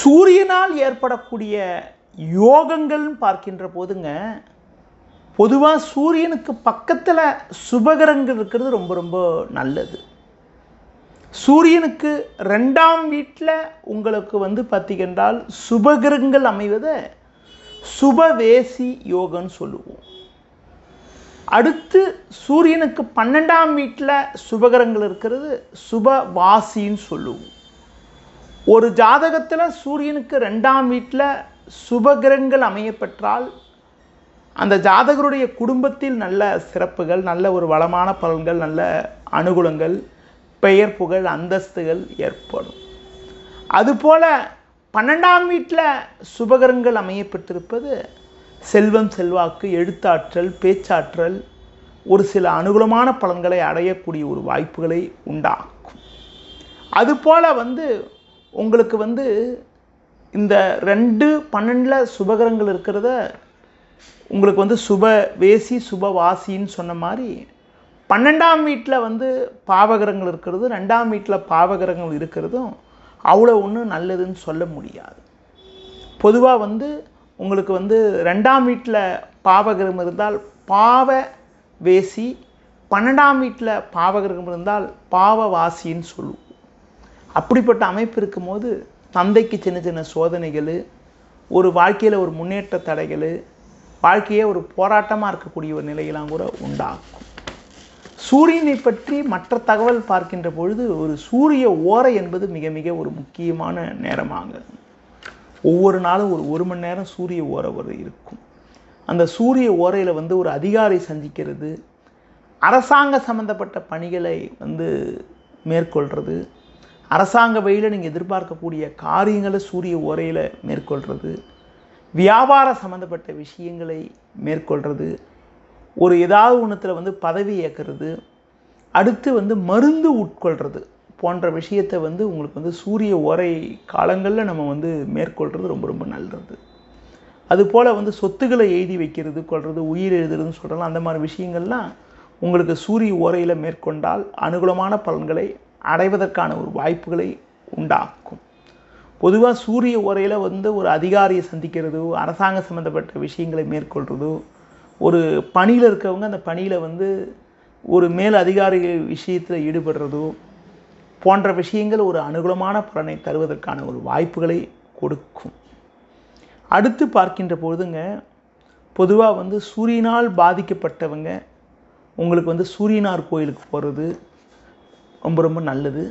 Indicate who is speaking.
Speaker 1: சூரியனால் ஏற்படக்கூடிய யோகங்கள்னு பார்க்கின்ற போதுங்க, பொதுவாக சூரியனுக்கு பக்கத்தில் சுபகிரகங்கள் இருக்கிறது ரொம்ப ரொம்ப நல்லது. சூரியனுக்கு 2ஆம் வீட்டில் உங்களுக்கு பார்த்தீங்கன்றால் சுபகிரகங்கள் அமைவதை சுபவேசி யோகம்னு சொல்லுவோம். அடுத்து சூரியனுக்கு 12ஆம் வீட்டில் சுபகிரகங்கள் இருக்கிறது சுபவாசின்னு சொல்லுவோம். ஒரு ஜாதகத்தில் சூரியனுக்கு 2ஆம் வீட்டில் சுபகிரகங்கள் அமையப்பெற்றால் அந்த ஜாதகருடைய குடும்பத்தில் நல்ல சிறப்புகள், நல்ல ஒரு வளமான பலன்கள், நல்ல அனுகூலங்கள், பெயர் புகழ் அந்தஸ்துகள் ஏற்படும். அதுபோல் 12ஆம் வீட்டில் சுபகிரகங்கள் அமையப்பட்டிருப்பது செல்வம், செல்வாக்கு, எழுத்தாற்றல், பேச்சாற்றல், ஒரு சில அனுகூலமான பலன்களை அடையக்கூடிய ஒரு வாய்ப்புகளை உண்டாக்கும். அதுபோல் உங்களுக்கு இந்த 2-12 சுபகிரகங்கள் இருக்கிறத உங்களுக்கு சுப வேசி சுபவாசின்னு சொன்ன மாதிரி 12ஆம் வீட்டில் பாவகிரகங்கள் இருக்கிறது, 2ஆம் வீட்டில் பாவகிரகங்கள் இருக்கிறதும் அவ்வளோ ஒன்றும் நல்லதுன்னு சொல்ல முடியாது. பொதுவாக உங்களுக்கு 2ஆம் வீட்டில் பாவகிரகம் இருந்தால் பாவ வேசி, 12ஆம் வீட்டில் பாவகிரகம் இருந்தால் பாவவாசின்னு சொல்லுவோம். அப்படிப்பட்ட அமைப்பு இருக்கும்போது தந்தைக்கு சின்ன சின்ன சோதனைகள், ஒரு வாழ்க்கையில் ஒரு முன்னேற்ற தடைகள், வாழ்க்கையே ஒரு போராட்டமாக இருக்கக்கூடிய ஒரு நிலையெல்லாம் கூட உண்டாக்கும். சூரியனை பற்றி மற்ற தகவல் பார்க்கின்ற பொழுது ஒரு சூரிய ஓரை என்பது மிக மிக ஒரு முக்கியமான நேரமாக ஒவ்வொரு நாளும் ஒரு மணி நேரம் சூரிய ஓரை இருக்கும். அந்த சூரிய ஓரையில் ஒரு அதிகாரி சந்திக்கிறது, அரசாங்க சம்பந்தப்பட்ட பணிகளை மேற்கொள்கிறது, அரசாங்க வழியில் நீங்கள் எதிர்பார்க்கக்கூடிய காரியங்களை சூரிய ஓரையில் மேற்கொள்கிறது, வியாபார சம்பந்தப்பட்ட விஷயங்களை மேற்கொள்கிறது, ஒரு ஏதாவது ஒன்றுத்தில் பதவி ஏற்கிறது, அடுத்து மருந்து உட்கொள்கிறது போன்ற விஷயத்தை உங்களுக்கு சூரிய ஓரை காலங்களில் நம்ம மேற்கொள்கிறது ரொம்ப ரொம்ப நல்லது. அதுபோல் சொத்துக்களை எழுதி வைக்கிறது, கொள்வது, உயிர் எழுதுறதுன்னு சொல்கிறலாம். அந்த மாதிரி விஷயங்கள்லாம் உங்களுக்கு சூரிய ஓரையில் மேற்கொண்டால் அனுகூலமான பலன்களை அடைவதற்கான ஒரு வாய்ப்புகளை உண்டாக்கும். பொதுவாக சூரிய ஓரையில் ஒரு அதிகாரியை சந்திக்கிறதோ, அரசாங்க சம்மந்தப்பட்ட விஷயங்களை மேற்கொள்கிறதோ, ஒரு பணியில் இருக்கவங்க அந்த பணியில் ஒரு மேல் அதிகாரி விஷயத்தில் ஈடுபடுறதோ போன்ற விஷயங்கள் ஒரு அனுகூலமான பலனை தருவதற்கான ஒரு வாய்ப்புகளை கொடுக்கும். அடுத்து பார்க்கின்ற பொழுதுங்க, பொதுவாக சூரியனால் பாதிக்கப்பட்டவங்க உங்களுக்கு சூரியனார் கோயிலுக்கு போகிறது ரொம்ப ரொம்ப நல்லது.